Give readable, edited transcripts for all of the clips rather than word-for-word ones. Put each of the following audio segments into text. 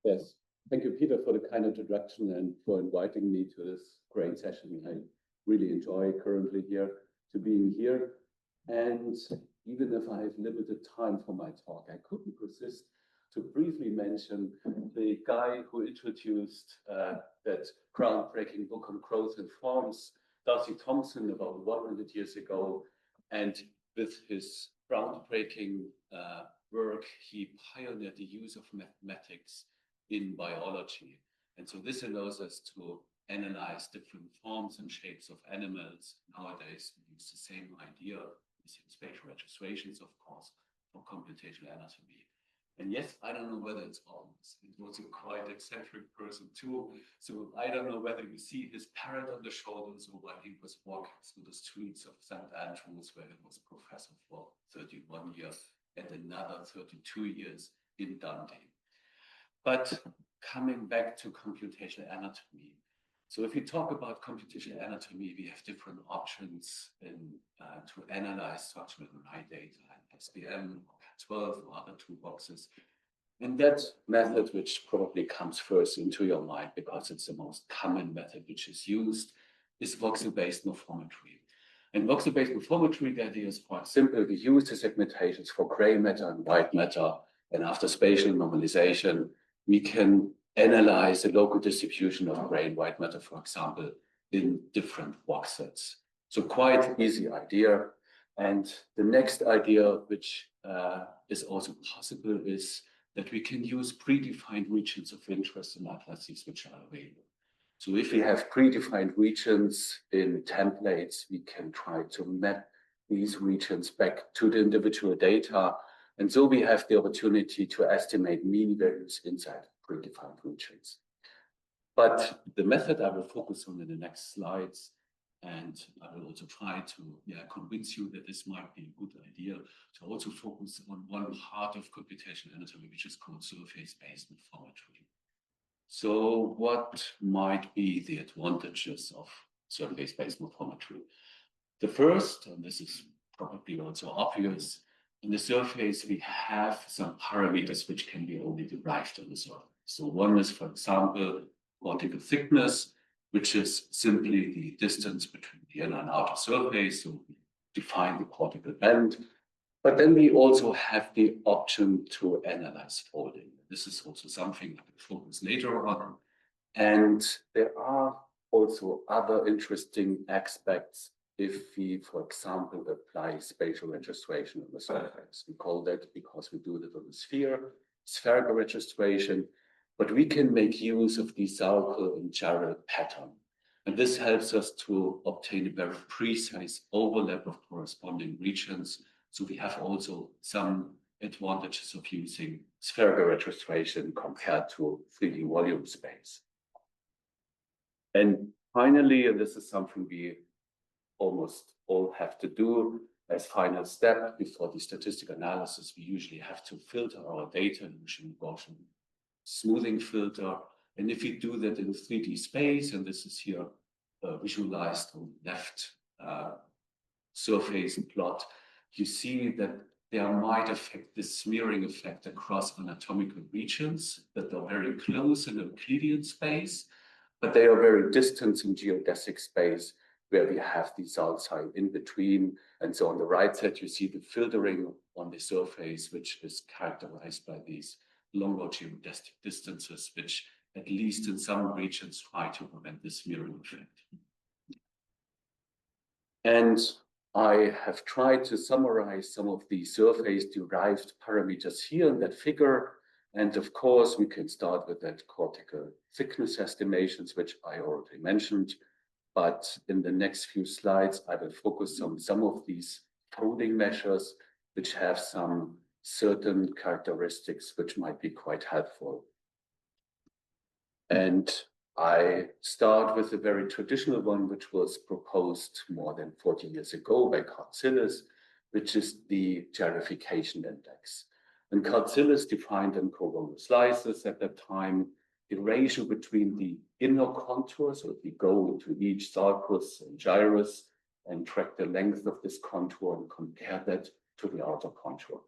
Yes, thank you, Peter, for the kind introduction and for inviting me to this great session. I really enjoy currently here to being here. And even if I have limited time for my talk, I couldn't resist to briefly mention the guy who introduced that groundbreaking book on growth and forms, Darcy Thompson, about 100 years ago. And with his groundbreaking work, he pioneered the use of mathematics in biology. And so this allows us to analyze different forms and shapes of animals. Nowadays, we use the same idea using spatial registrations, of course, for computational anatomy. And yes, I don't know whether it's almost. It was a quite eccentric person too. So I don't know whether you see his parrot on the shoulders or when he was walking through the streets of St. Andrews, where he was professor for 31 years and another 32 years in Dundee. But coming back to computational anatomy. So if we talk about computational anatomy, we have different options to analyze structural MRI data and SPM or CAT12 or other toolboxes. And that method, which probably comes first into your mind because it's the most common method which is used, is voxel-based morphometry. And voxel-based morphometry, the idea is quite simple. We use the segmentations for gray matter and white matter, and after spatial normalization, we can analyze the local distribution of gray and white matter, for example, in different voxels. So quite easy idea. And the next idea, which is also possible, is that we can use predefined regions of interest in atlases which are available. So if we have predefined regions in templates, we can try to map these regions back to the individual data. And so we have the opportunity to estimate mean values inside predefined regions. But the method I will focus on in the next slides, and I will also try to convince you that this might be a good idea, to also focus on one part of computational anatomy, which is called surface-based morphometry. So what might be the advantages of surface-based morphometry? The first, and this is probably also obvious, in the surface, we have some parameters which can be only derived on the surface. So one is, for example, cortical thickness, which is simply the distance between the inner and outer surface. So we define the cortical band. But then we also have the option to analyze folding. This is also something I will focus later on. And there are also other interesting aspects if we, for example, apply spatial registration on the surface. We call that, because we do that on the sphere, spherical registration, but we can make use of the Saukel and Jarrell pattern. And this helps us to obtain a very precise overlap of corresponding regions. So we have also some advantages of using spherical registration compared to 3D volume space. And finally, and this is something we almost all have to do as final step before the statistical analysis, we usually have to filter our data using Gaussian smoothing filter. And if we do that in 3D space, and this is here visualized on the left surface plot, you see that there might affect the smearing effect across anatomical regions that are very close in Euclidean space, but they are very distant in geodesic space where we have the Salzheim in between. And so on the right side, you see the filtering on the surface, which is characterized by these longer geodesic distances, which at least in some regions try to prevent the smearing effect. And I have tried to summarize some of the surface-derived parameters here in that figure. And of course, we can start with that cortical thickness estimations, which I already mentioned. But in the next few slides, I will focus on some of these folding measures, which have some certain characteristics which might be quite helpful. And I start with a very traditional one, which was proposed more than 40 years ago by Cartzillis, which is the gyrification index. And Cartzillis defined in coronal slices at that time the ratio between the inner contours. So if we go into each sulcus and gyrus and track the length of this contour and compare that to the outer contour.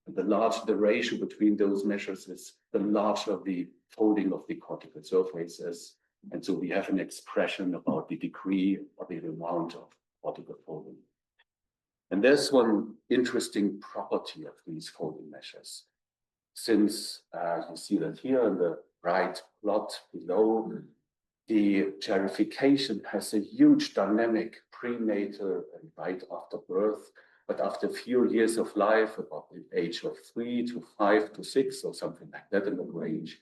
The larger the ratio between those measures is, the larger the folding of the cortical surface is. And so we have an expression about the degree or the amount of cortical folding. And there's one interesting property of these folding measures. Since you see that here in the right plot below, the gerification has a huge dynamic prenatal and right after birth. But after a few years of life, about the age of 3 to 5 to 6 or something like that in the range,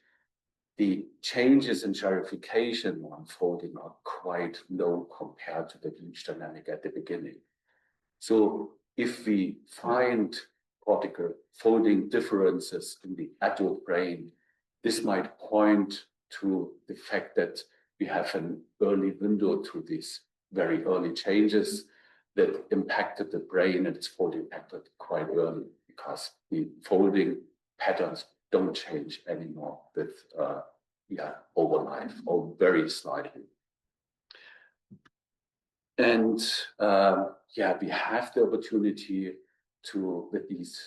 the changes in gerification or unfolding are quite low compared to the huge dynamic at the beginning. So if we find cortical folding differences in the adult brain, this might point to the fact that we have an early window to these very early changes that impacted the brain, and its folding pattern quite early, because the folding patterns don't change anymore with over life, or very slightly. And we have the opportunity to, with these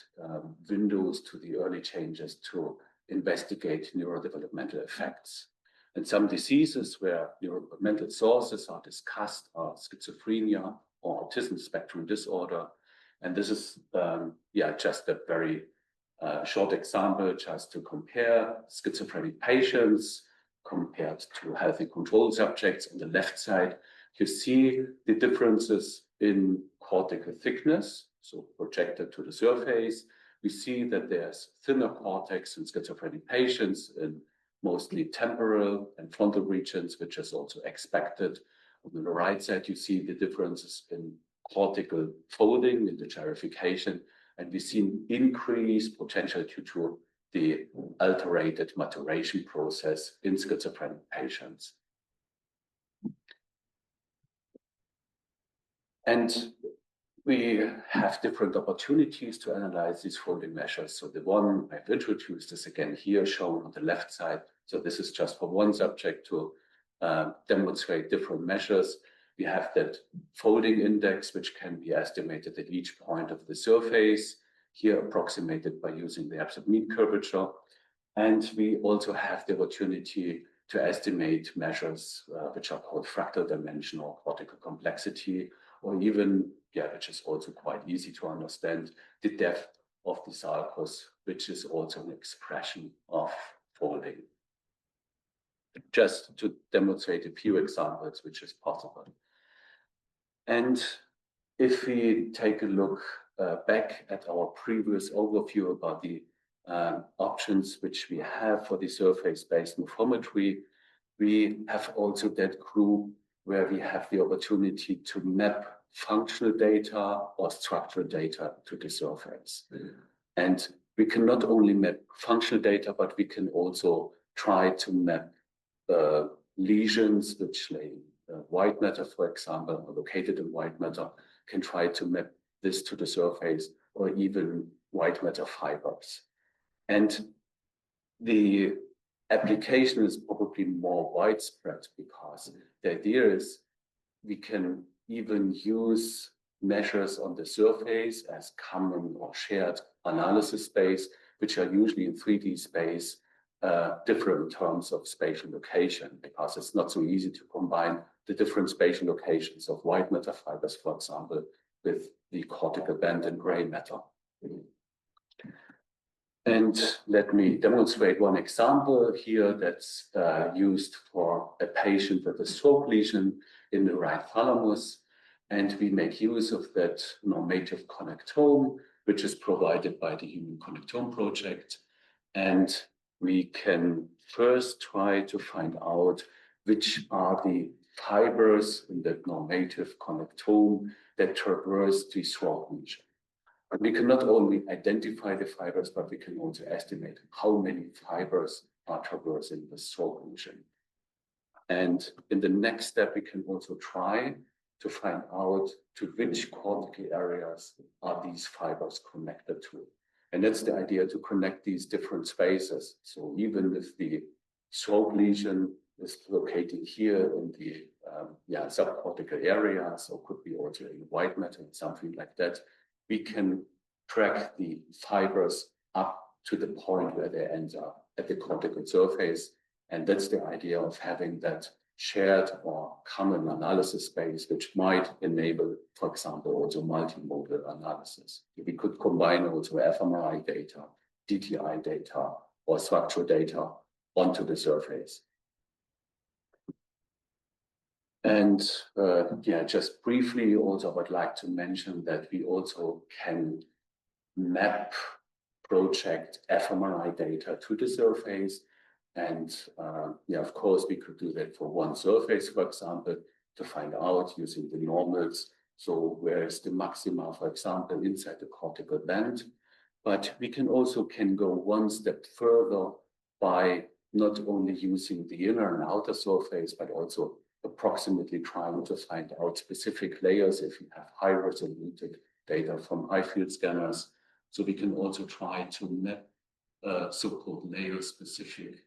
windows to the early changes, to investigate neurodevelopmental effects. And some diseases where neurodevelopmental sources are discussed are schizophrenia or autism spectrum disorder. And this is just a very short example just to compare schizophrenic patients compared to healthy control subjects. On the left side, you see the differences in cortical thickness, so projected to the surface. We see that there's thinner cortex in schizophrenic patients in mostly temporal and frontal regions, which is also expected. On the right side, you see the differences in cortical folding, in the gerification, and we see an increased potential due to the alterated maturation process in schizophrenic patients. And we have different opportunities to analyze these folding measures. So the one I've introduced is again here shown on the left side. So this is just for one subject to demonstrate different measures. We have that folding index, which can be estimated at each point of the surface, here approximated by using the absolute mean curvature. And we also have the opportunity to estimate measures which are called fractal dimension or cortical complexity, or even, which is also quite easy to understand, the depth of the sulcus, which is also an expression of folding. Just to demonstrate a few examples, which is possible. And if we take a look back at our previous overview about the options which we have for the surface-based morphometry, we have also that group where we have the opportunity to map functional data or structural data to the surface. And we can not only map functional data, but we can also try to map lesions which lay white matter, for example, are located in white matter, can try to map this to the surface, or even white matter fibers. And the application is probably more widespread, because the idea is we can even use measures on the surface as common or shared analysis space, which are usually in 3D space, different in terms of spatial location, because it's not so easy to combine the different spatial locations of white matter fibers, for example, with the cortical band and gray matter. And let me demonstrate one example here that's used for a patient with a stroke lesion in the right thalamus. And we make use of that normative connectome, which is provided by the Human Connectome Project. And we can first try to find out which are the fibers in that normative connectome that traverse the stroke lesion. And we can not only identify the fibers, but we can also estimate how many fibers are traversing the stroke lesion. And in the next step, we can also try to find out to which cortical areas are these fibers connected to. And that's the idea, to connect these different spaces. So even if the stroke lesion is located here in the subcortical area, so could be also in white matter, something like that, we can track the fibers up to the point where they end up at the cortical surface. And that's the idea of having that shared or common analysis space, which might enable, for example, also multimodal analysis. We could combine also fMRI data, DTI data, or structural data onto the surface. And just briefly, also I would like to mention that we also can map project fMRI data to the surface. And of course, we could do that for one surface, for example, to find out using the normals. So where is the maxima, for example, inside the cortical band? But we can also go one step further by not only using the inner and outer surface, but also approximately trying to find out specific layers if we have high resolution data from high field scanners. So we can also try to map so-called layer-specific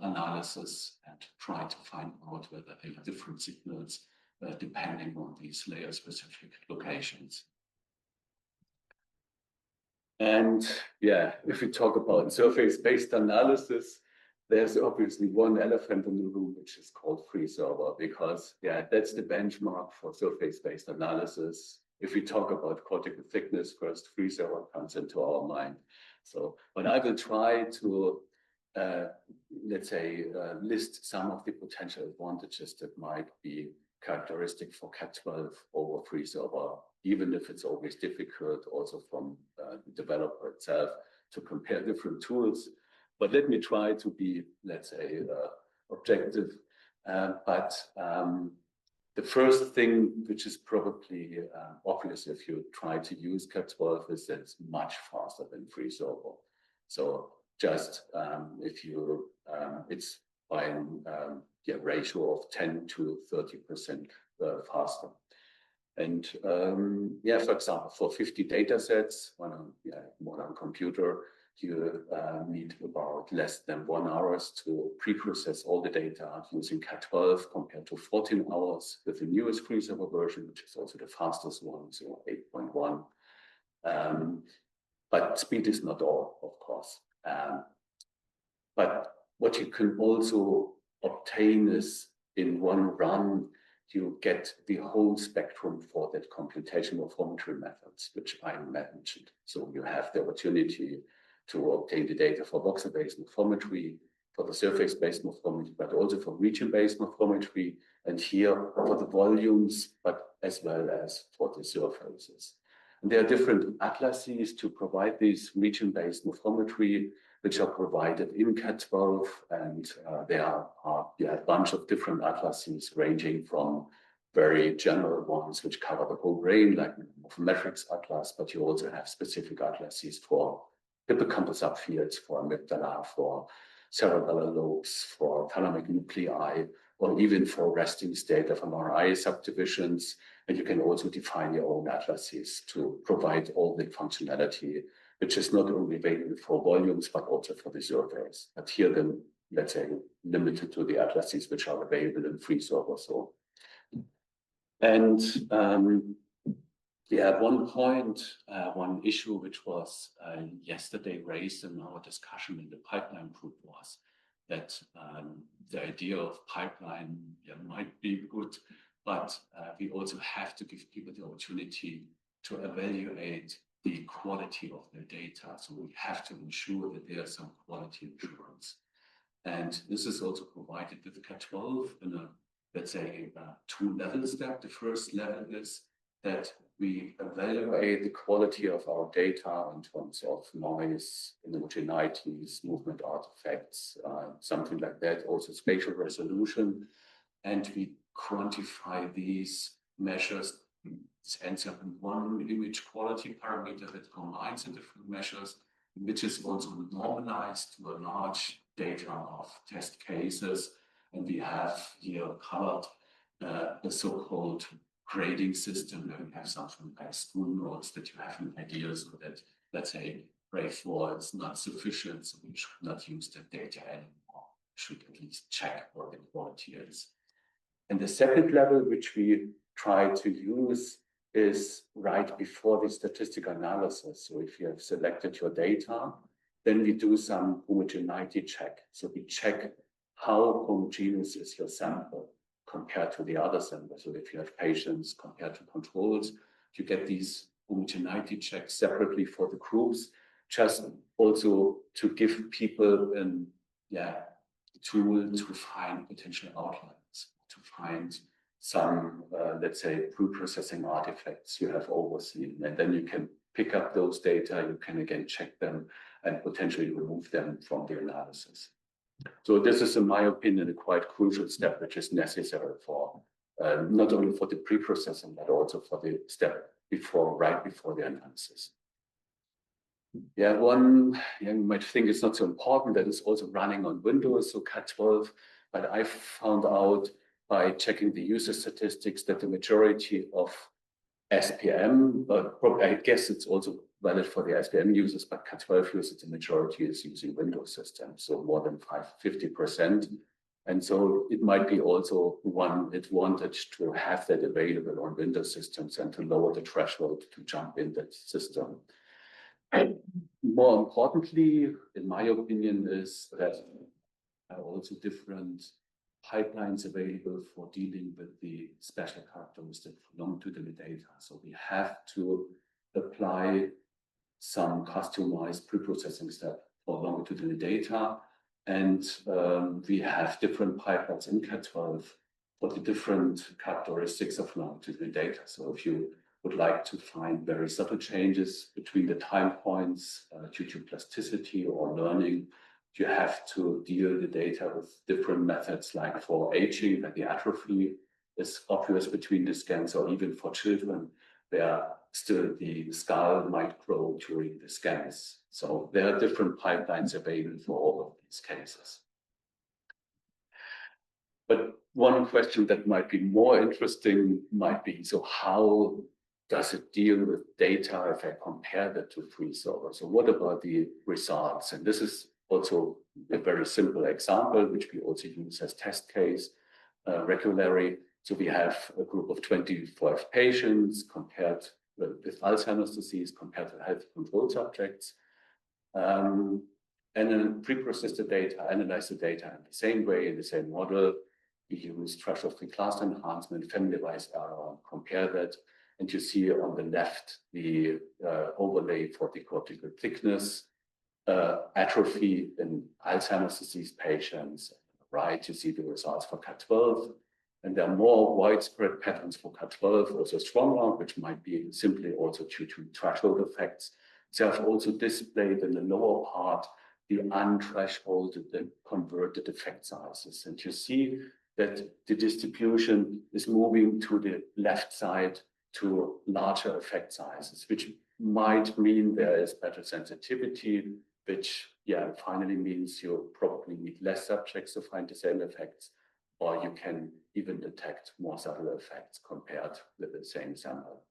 analysis and try to find out whether there are different signals depending on these layer-specific locations. And if we talk about surface-based analysis, there's obviously one elephant in the room, which is called FreeServer, because that's the benchmark for surface-based analysis. If we talk about cortical thickness, first FreeServer comes into our mind. So, but I will try to, list some of the potential advantages that might be characteristic for CAT12 over FreeServer, even if it's always difficult also from the developer itself to compare different tools. But let me try to be, objective. The first thing, which is probably obvious if you try to use CAT12, is that it's much faster than FreeServer. So just if you, it's by a ratio of 10 to 30% faster. And for example, for 50 data sets on a modern computer, you need about less than 1 hour to pre-process all the data using CAT12 compared to 14 hours with the newest FreeServer version, which is also the fastest one, so 8.1. But speed is not all, of course. But what you can also obtain is in one run, you get the whole spectrum for that computational morphometry methods, which I mentioned. So you have the opportunity to obtain the data for voxel-based morphometry, for the surface-based morphometry, but also for region-based morphometry, and here for the volumes, but as well as for the surfaces. And there are different atlases to provide this region-based morphometry, which are provided in CAT12, and there are a bunch of different atlases ranging from very general ones which cover the whole brain, like morphometrics atlas, but you also have specific atlases for hippocampal subfields, for amygdala, for cerebellar lobes, for thalamic nuclei, or even for resting state fMRI subdivisions. And you can also define your own atlases to provide all the functionality, which is not only available for volumes, but also for the surveys. But here, then, limited to the atlases which are available in FreeServer. So, and one point, one issue which was yesterday raised in our discussion in the pipeline group was that the idea of pipeline might be good, but we also have to give people the opportunity to evaluate the quality of their data. So we have to ensure that there is some quality assurance. And this is also provided with CAT12 in a, two-level step. The first level is that we evaluate the quality of our data in terms of noise, homogeneities, movement artifacts, something like that, also spatial resolution. And we quantify these measures. It ends up in one image quality parameter that combines the different measures, which is also normalized to a large data of test cases. And we have here colored the so-called grading system, where we have something like school notes that you have an idea, so that, let's say, grade 4 is not sufficient, so we should not use that data anymore. We should at least check what the quality is. And the second level, which we try to use, is right before the statistical analysis. So if you have selected your data, then we do some homogeneity check. So we check how homogeneous is your sample compared to the other samples. So if you have patients compared to controls, you get these homogeneity checks separately for the groups, just also to give people an tool to find potential outliers, to find some, let's say, pre-processing artifacts you have overseen. And then you can pick up those data, you can again check them and potentially remove them from the analysis. So this is, in my opinion, a quite crucial step, which is necessary for not only for the pre-processing, but also for the step before, right before the analysis. Yeah, one you might think it's not so important that it's also running on Windows, so CAT12, but I found out by checking the user statistics that the majority of SPM, but probably I guess it's also valid for the SPM users, but CAT12 users, the majority is using Windows systems, so more than 50%. And so it might be also one advantage to have that available on Windows systems and to lower the threshold to jump in that system. And more importantly, in my opinion, is that there are also different pipelines available for dealing with the special characteristics for longitudinal data. So we have to apply some customized pre-processing step for longitudinal data. And we have different pipelines in CAT12 for the different characteristics of longitudinal data. So if you would like to find very subtle changes between the time points due to plasticity or learning, you have to deal the data with different methods, like for aging, like the atrophy is obvious between the scans, or even for children, where still the skull might grow during the scans. So there are different pipelines available for all of these cases. But one question that might be more interesting might be, so how does it deal with data if I compare that to free solver? So what about the results? And this is also a very simple example, which we also use as test case regularly. So we have a group of 25 patients compared with Alzheimer's disease compared to healthy control subjects. And then pre-process the data, analyze the data in the same way, in the same model. We use threshold-free class enhancement, family-wise error, compare that. And you see on the left the overlay for the cortical thickness, atrophy in Alzheimer's disease patients. Right, you see the results for CAT12. And there are more widespread patterns for CAT12, also stronger, which might be simply also due to threshold effects. So I've also displayed in the lower part the unthresholded, the converted effect sizes. And you see that the distribution is moving to the left side to larger effect sizes, which might mean there is better sensitivity, which finally means you probably need less subjects to find the same effects, or you can even detect more subtle effects compared with the same sample.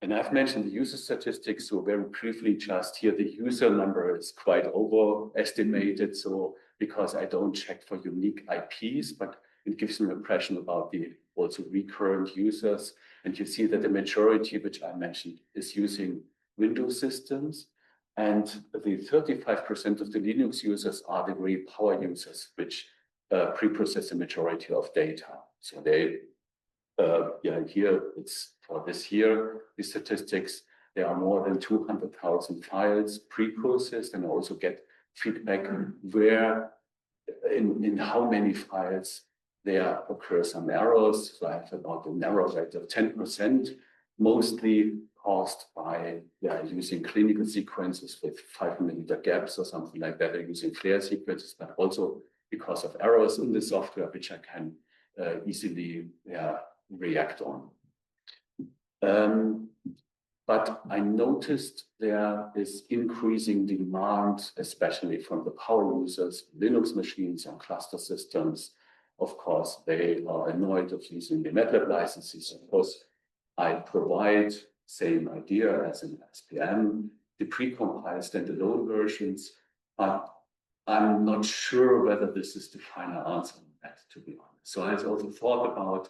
And I've mentioned the user statistics, so very briefly just here, the user number is quite overestimated. So because I don't check for unique IPs, but it gives me an impression about the also recurrent users. And you see that the majority, which I mentioned, is using Windows systems. And the 35% of the Linux users are the very power users, which pre-process the majority of data. So they, here it's for this year, the statistics, there are more than 200,000 files pre-processed, and I also get feedback where, in how many files there occur some errors. So I have about an error rate of 10%, mostly caused by using clinical sequences with 5-millimeter gaps or something like that, or using FLAIR sequences, but also because of errors in the software, which I can easily react on. But I noticed there is increasing demand, especially from the power users, Linux machines and cluster systems. Of course, they are annoyed of using the MATLAB licenses. Of course, I provide same idea as in SPM, the precompiled standalone versions, but I'm not sure whether this is the final answer on that, to be honest. So I also thought about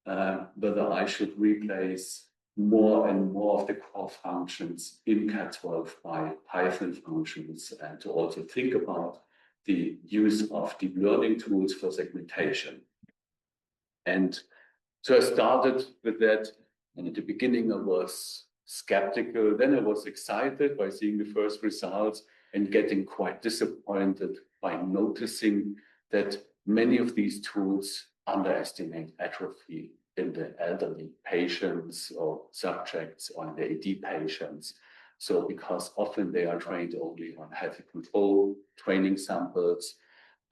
whether I should replace more and more of the core functions in CAT12 by Python functions, and to also think about the use of deep learning tools for segmentation. And so I started with that, and at the beginning I was skeptical, then I was excited by seeing the first results and getting quite disappointed by noticing that many of these tools underestimate atrophy in the elderly patients or subjects or in the AD patients. So because often they are trained only on healthy control, training samples.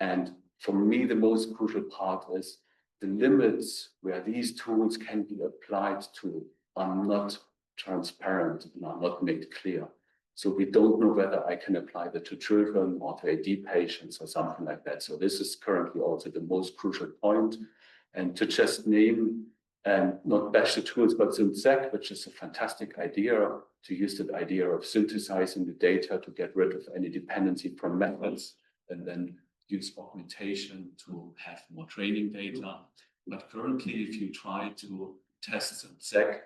And for me, the most crucial part is the limits where these tools can be applied to are not transparent and are not made clear. So we don't know whether I can apply that to children or to AD patients or something like that. So this is currently also the most crucial point. And to just name and not bash the tools, but SynSec, which is a fantastic idea, to use that idea of synthesizing the data to get rid of any dependency from methods, and then use augmentation to have more training data. But currently, if you try to test SynSec,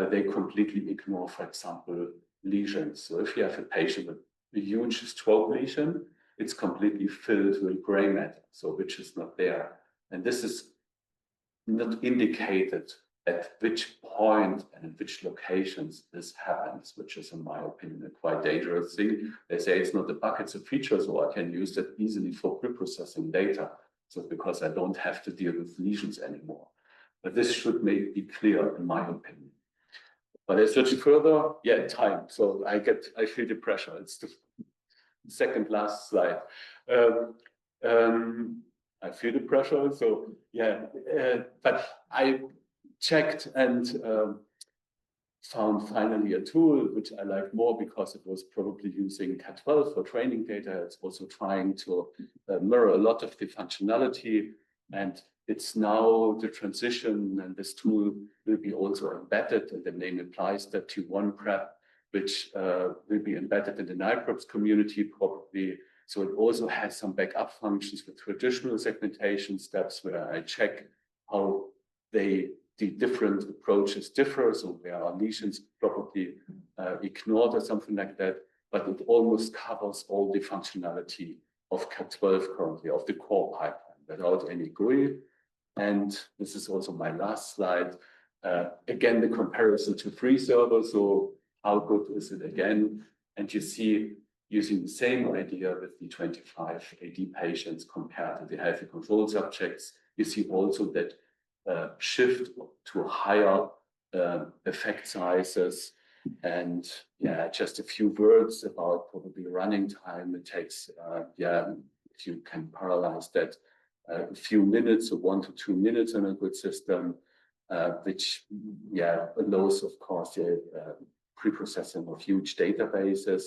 they completely ignore, for example, lesions. So if you have a patient with a huge stroke lesion, it's completely filled with gray matter, so which is not there. And this is not indicated at which point and in which locations this happens, which is, in my opinion, a quite dangerous thing. They say it's not a bucket, it's a feature, so I can use that easily for preprocessing data. So because I don't have to deal with lesions anymore. But this should be clear, in my opinion. But I search further, yeah, time. So I feel the pressure. It's the second last slide. I feel the pressure. So yeah, but I checked and found finally a tool which I like more because it was probably using CAT12 for training data. It's also trying to mirror a lot of the functionality, and it's now the transition, and this tool will be also embedded, and the name implies that T1 prep, which will be embedded in the NIPREPS community probably. So it also has some backup functions with traditional segmentation steps where I check how the different approaches differ. So where are lesions probably ignored or something like that, but it almost covers all the functionality of CAT12 currently, of the core pipeline, without any GUI. And this is also my last slide. Again, the comparison to free server. So how good is it again? And you see, using the same idea with the 25 AD patients compared to the healthy control subjects, you see also that shift to higher effect sizes. And yeah, just a few words about probably running time. It takes, if you can parallelize that, a few minutes, so 1 to 2 minutes in a good system, which allows, of course, the pre-processing of huge databases.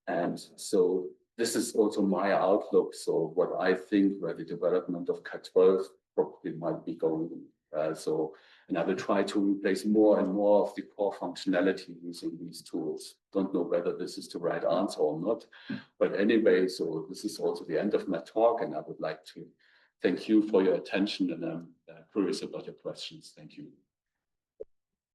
And so this is also my outlook. So what I think where the development of CAT12 probably might be going. And I will try to replace more and more of the core functionality using these tools. Don't know whether this is the right answer or not. But anyway, so this is also the end of my talk, and I would like to thank you for your attention, and I'm curious about your questions. Thank you.